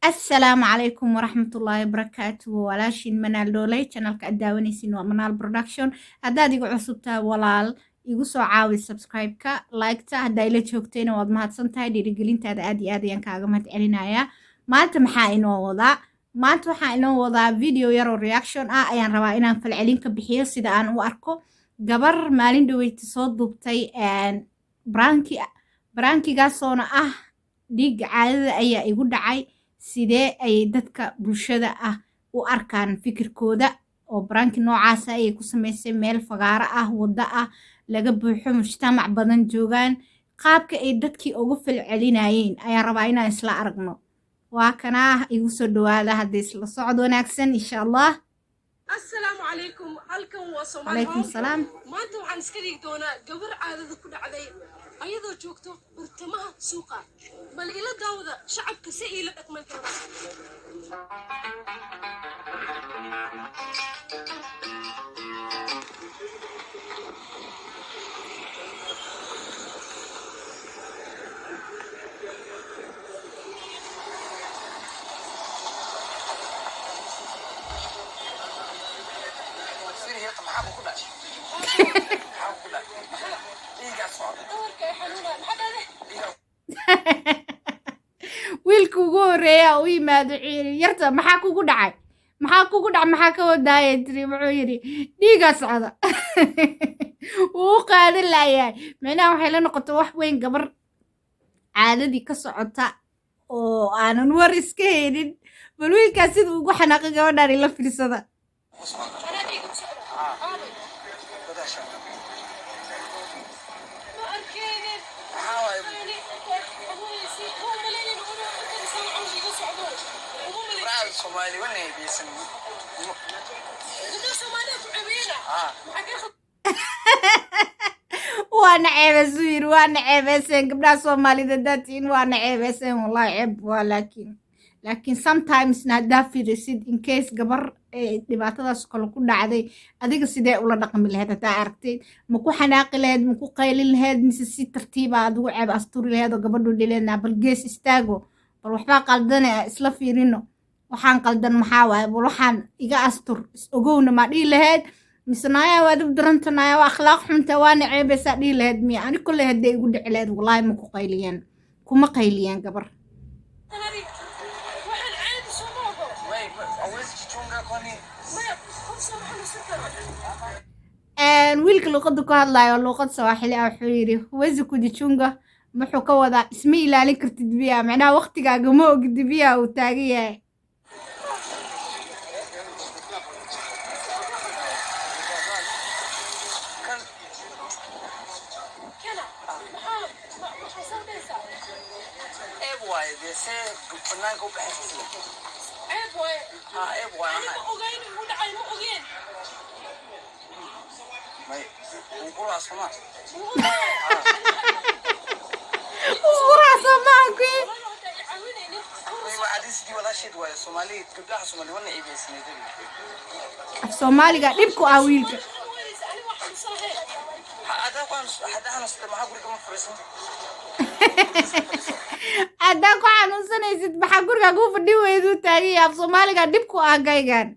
السلام عليكم ورحمة الله وبركاته ولاشين منال دولي channelka aad daawanaysiin waa Manal Production haddaad igu cusubtaa walaal igu soo caawi subscribe-ka like-ta haddaa ila joogtayna waad mahadsantahay dhiirigelintaada aad iyo aad ayaan kaaga mahadcelinayaa maanta waxaa inoo wadaa video yar oo reaction ah ayaan rabaa inaan falcelin ka bixiyo sida aan u arko gabar maalin dhaweyti soo duubtay brankigaasoo ah dhiigga caadada ayaa igu dhacay sidee ay dadka bulshada ah u arkaan fikirkooda oo branki noocaas ah ay ku sameysay meel fagaaro ah wada ah laga buuxo mujtamac badan joogaan qaabka ay dadkii ugu falcelinayeen ayaan rabaa inaan isla aragno waa kana igu soo dhawaada hadii isla socod wanaagsan insha Allah السلام عليكم halkan waa Soomaali عليكم السلام maanta waxaan iska dhigi doonaa gabar caadada ku dhacday ayadoo joogto bartamaha suuqa bal ila daawada shacabka si ila dhaqman kara wiilka ugu horeeya u yimaado yarta maxaa kugu dhacay maxaa ka wadaayay tiri wuxuu yiri dhiiga socda uu qaadan laayay macnaha waxay la noqotay wax weyn gabar caadadii ka socota oo aanan war iska helin bal wiilkaas siduu ugu xanaaqay gabadhan la fiirsada Somali wana biysan Soomaaliya ku cabeena وانا عيبسوير وانا عيبسين قبل Soomaalida dadtiin وانا عيبسين والله عيب laakiin sometimes naadaa fiirisid in case gabar dhibaatadaas kale ku dhacday adiga sidee ula dhaqmi lahayd hadaa aragtid ma ku xanaaqi lahayd ma ku qaylin lahayd mise si tartiib ah ugu ceeb asturi lahayd oo gabadhu dhileedna bal gees istaago bal waxba qaldan isla fiirino waxaan qaldan maxaa waaye bal waxaan iga astur is ogowna ma dhii lahayd misnaaya waad u darantanaya waa akhlaaq xunta waana ceebaysa dhii lahayd miya ani kulay haday igu dhici lahayd wallahi ma ku qayliyeen kuma qayliyeen gabar wiilka luqada ku hadlayo luqad Sawaaxili ah wuxuu yiri huwezi kujichunga muxuu ka wadaa isma ilaalin kartid biya macnaha waqtigaaga ma ogid biya uu taagan yahay Soomaaliga dhibku ah wiilka adaa ku xanuunsanaysid maxaa guriga ugu fadhi weydu taagay af Soomaaliga dhibku ah gaygan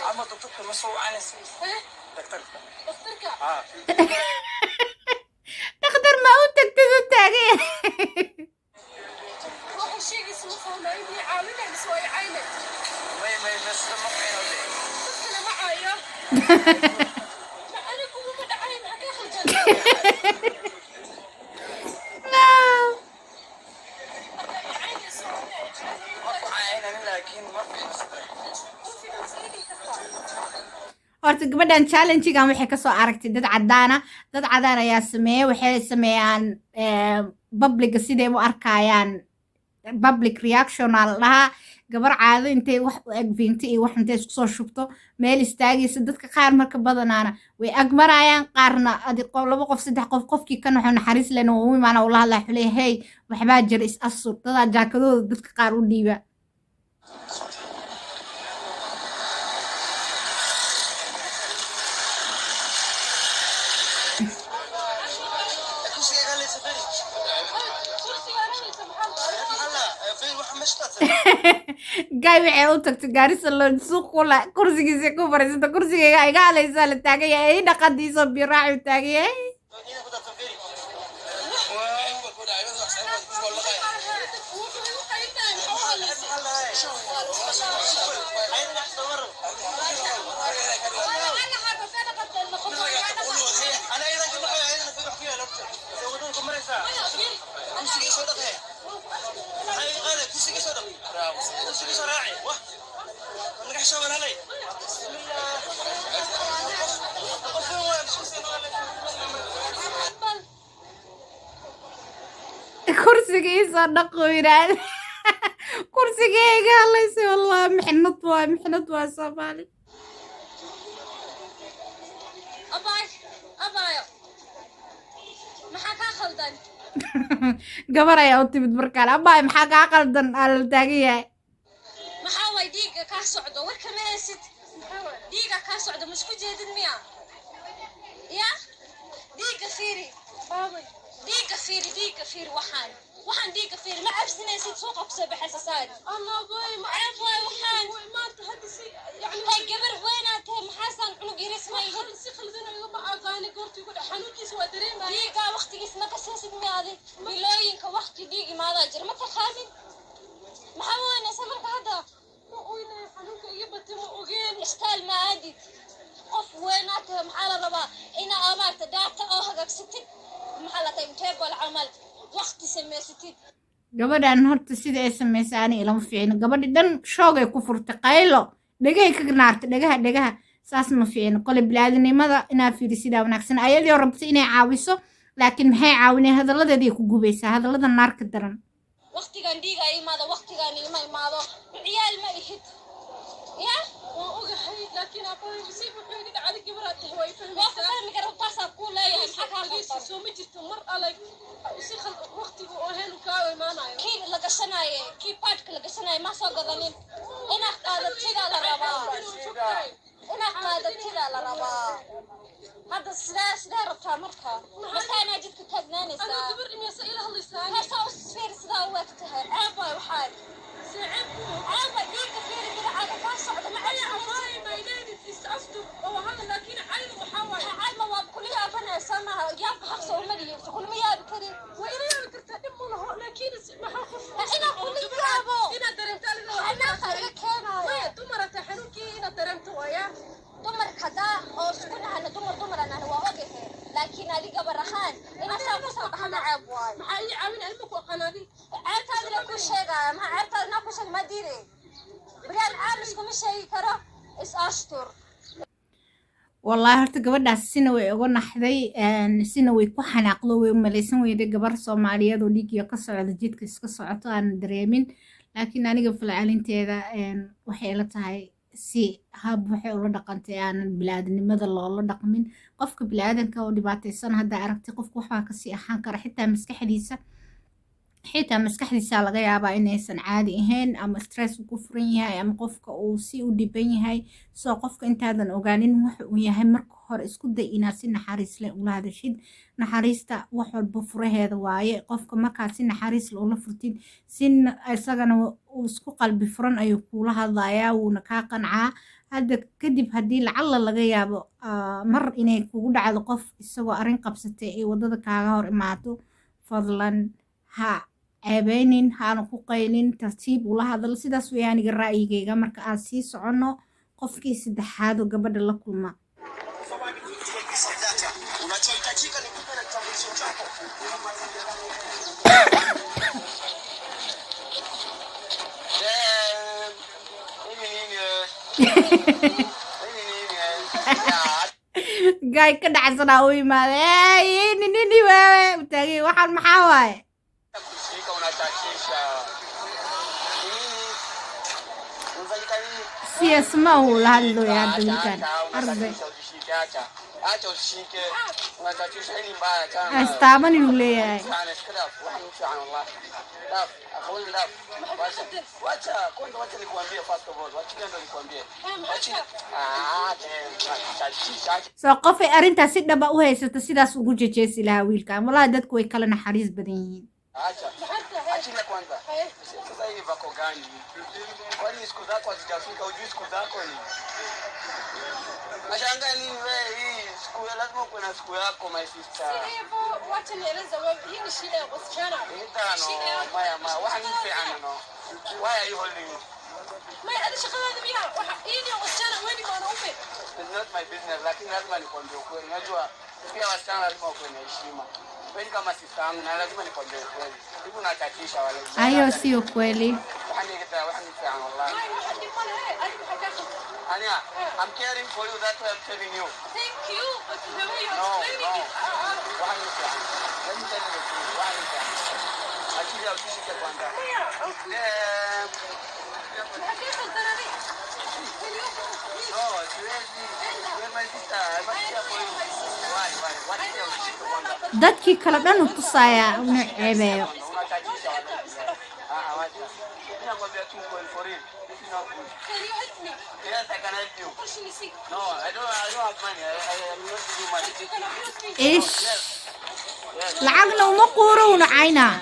ama doctor ma soo aanaysi dhakhtar ma u tagtid u taagay horta gabadhan challenge-gan waxay ka soo aragtay dad cadaan ayaa sameeyay waxay sameeyaan public sidee u arkayaan public reaction laha gabar caado intay wax u agfiintay iyo wax intay isku soo shubto meel istaagaysa dadka qaar marka badanaana way agmarayaan qaarna laba qof saddex qof qofkii ka naxo naxariis leh oo u imaana walaal la xulay hey waxba jira is asur dad jaakadooda dadka qaar u dhiiba فين واحد مش تاتر gaay waxay u tagtay gaarisa loo suuq kula kursigiisa ku fariisata kursigayga iga halaysaa la taagan yahay ii dhaqadiisa biraaci u taagan yahay هنا كنت تفكري انا ايضا كنت ايضا في روح فيها لوكتر زودونكم مرسى كرسي صدق هي هاي غالي كرسي صدق كرسي راعي واه انا قاعد اشاور علي بسم kursigiisa dhaqo yiraan kursigayga halaysay wallahi mixnad waa Soomaali أبايو maxaa kaa khaldan gabar ayaa u timid markaan abbaay maxaa kaa qaldan aa la taagan yahay maxaa way dhiigga kaa socdo warka ma haysid dhiigga kaa socdo ma isku jeedin miya ya dhiigga fiiri dhiigga fiiri waxaan dhiigga fiiri ma cabsinaysid suuqa kusoo baxaysa saad allah boy ma boy waxaan maanta hadda si yani hay gabar weynaatay maxaasan cunug yaris ma yahay si khaldan iga ma aqaani goortii ku xanuunkiisa waa dareemay dhiigga waqtigiisa ma kasaysid miyaadi bilooyinka waqti dhiig imaadaa jira ma taqaanin maxaa weynaysa marka hadda ma oynay xanuunka iyo batay ma ogeen istaal ma aadid qof weynaatay maxaa la rabaa ina amaarta daata oo hagaagsatid maxaa la tahay table camal waqti samaysatid gabadhan horta sida ay samaysay ani ilama fiicno gabadhi dhan shoogay ku furtay qaylo dhagahay ka naartay dhagaha saas ma fiicno qole bilaadnimada inaa fiirisidaa wanaagsan ayadoo rabtay inay caawiso laakiin maxay caawinay hadalladeedii ku gubaysaa hadallada naarka daran waqtigan dhiiga imaado waqtigan ilma imaado ciyaal ma ihid ya waa ogahay laakiin abay musiib wuxuu iga dhacay gabadha tahay fahmaysaa waa fahmi kara taasaa ku leeyahay maxaa kaa qaldan soo ma jirto mar alag si khal waqtigu oo helu kaa imaanayo kii la gashanaaye kii paadka la gashanaaye ma soo gadanin inaad qaadatida la rabaa هذا سلاح ربطها مركها بس أنا جدك تبناني أنا كبر إني أسئلة هاللسان هسا أسفير سدا وقتها عابا وحال عابا ديك كثير كده عابا فاسعة ما أنا عمري ما يليني تستعفتوا وهذا لكن عين محاول عين ما كلها أبنى سامها يابا حقصة ومري كل ما يابا كري وإلى يابا كرتهم له لكن ما حقص أنا كل يابا أنا درمت أنا خارج كنا ما دمرت حنوكي أنا درمت وياه دمر كذا أو سكون على دمر أنا واقعه لكن هذه قبل رهان أنا سأقصد أنا عبوان معي عامل علمك وقنادي عرفت هذا كل شيء ما عرفت أنا كل شيء ما ديري بريان عارف كل شيء كره إس أشطر والله horta gabadhaas sina way uga naxday sina way ku xanaaqdo way malaysan weyday gabar Soomaaliyeed oo dhiigiyo ka socda jidka iska socoto aan dareemin laakiin aniga falcelinteeda waxay ila tahay si hab waxay ula dhaqantay aanan bilaadnimada loola dhaqmin qofka bilaadanka oo dhibaataysan hadda aragtay qofku waxaa ka sii ahaan kara xitaa maskaxdiisa laga yaabaa inaysan caadi ahayn ama stress ku furan yahay ama qofka uu si u dhiban yahay soo qofka intaadan ogaanin waxa uu yahay marka hore isku day inaad si naxariis leh ula hadashid naxariista wax walba furaheeda waaye qofka markaad si naxariis leh ula furtid si isagana uu isku qalbi furan ayuu kuula hadlayaa wuuna kaa qancaa hadda kadib haddii lacalla laga yaabo mar inay kugu dhacdo qof isagoo arrin qabsatay ay waddada kaaga hor imaato fadlan ha ceebeynin haana ku qaylin tartiib ula hadal sidaas way aniga ra'yigayga marka aan sii soconno qofkii saddexaad oo gabadha la kulma unachohitajika ni kuwa na kitambulisho chako gaay ka dhacsanaa u yimaada nini waawe utaagay waxaan maxaa waaye kushika unatakisha siyaas ma uu la hadlooya hadda wiilkaan arday acha ushike unatakisha ni mbaya sana astaaban inuu leeyahay sana iskada waxaan u fiican wallahi daf akhwani daf wacha nikuambie first of all wacha ndio nikuambie soo qofay arrintaas si dhaba u haysato sidaas ugu jejeesi lahaa wiilkaan wallahi dadku way kala naxariis badan yihiin Acha. Achilia kwanza. Sasa hivi vako gani? Kwani siku zako hazijafika? Hujui siku zako ni? Nashangaa nini wewe hii siku lazima uwe na siku yako my sister. Si hivyo, wacha nieleze wewe, hii ni shida ya wasichana. No, maya, wahanipe no. Why are you holding it? Maya, hadi shaqadaada miyaa? Hii ni wasichana, wewe ni mwanaume. It's not my business, lakini lazima nikwambie ukweli. Unajua pia wasichana lazima wawe na heshima. Wewe kama sister yangu na lazima nikwambie ukweli. Hivi unachatisha wale. Hayo sio kweli. Wahanipe Allah. Maya, hadi mbona hadi hakaka. Ania, I'm caring for you, that's why I'm telling you. Thank you, but the way you're No. explaining it. Wahanipe. Let me tell you the truth. Wahanipe. Actually, I'll teach you kwanza. Hakika zarari. No, siwezi. You're my sister. I must care for you. Why? What is your sister kwanza? dadkii kala dhan u tusaaya una ceebeeyo. Unachatisha wale. Wacha. Ninakwambia tu for real. This is not good. Can you help me? Yes, I can help you. Push me, see. No, I don't have money. I'm not giving money. You can abuse me. ish Yes. lacagna uma quuro una caynaa.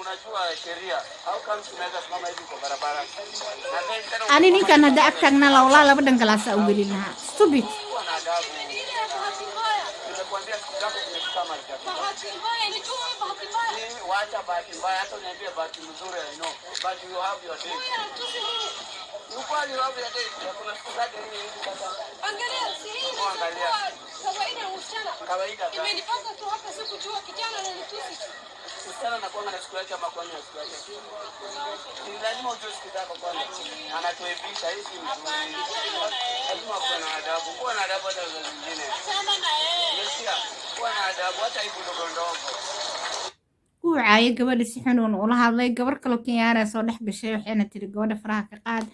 Unajua sheria. How come tunaweza simama hivi kwa barabara? Na then tena ani ninkan hadda ag taagna lawlaa laba dhangalaasaa u gelin lahaa stupid. unakuwa na adabu. Ile ya bahati mbaya. Nimekuambia siku zako zimefika mazikapi. Bahati mbaya, nijua bahati mbaya. Mimi wacha bahati mbaya, hata uniambie bahati nzuri, I know. But you have your day. Maya, tusi mimi. You call you have your day. Kuna siku zake hivi sasa. Angalia, si hii ni Angalia. kawaida ya msichana. Kawaida tu. Imenipanga tu hapa sikujua kijana ananitusi. Msichana anakuwa na siku yake ama kwani na siku yake. Ni lazima ujue siku zako kwanza. Anatuibisha hii si mzuri. Lazima kuwa na adabu. Kuwa na adabu hata za zingine. Sana na yeye. Unasikia? Kuwa na adabu hata hivi ndogo ndogo. wuu caayay gabadha si xun uun ula hadlay gabar kaloo kenyaara soo dhex gashay waxayna tiri gabadha faraha ka qaad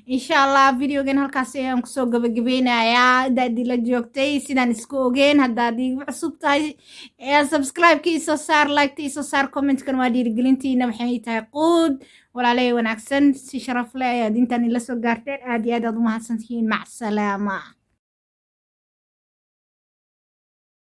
insha allah videogan halkaas ayaan kusoo gabagabeynayaa daadii la joogtay sidaan isku ogeen haddaad iigu cusub tahay subscribe-ka isoo saar like-ta isoo saar comment-kan waa dhiirigelintiina waxay tahay quud walaalay wanaagsan si sharaf leh ayaad intaan ila soo gaarteen aad iyo aad aad u mahadsantihiin mac salaama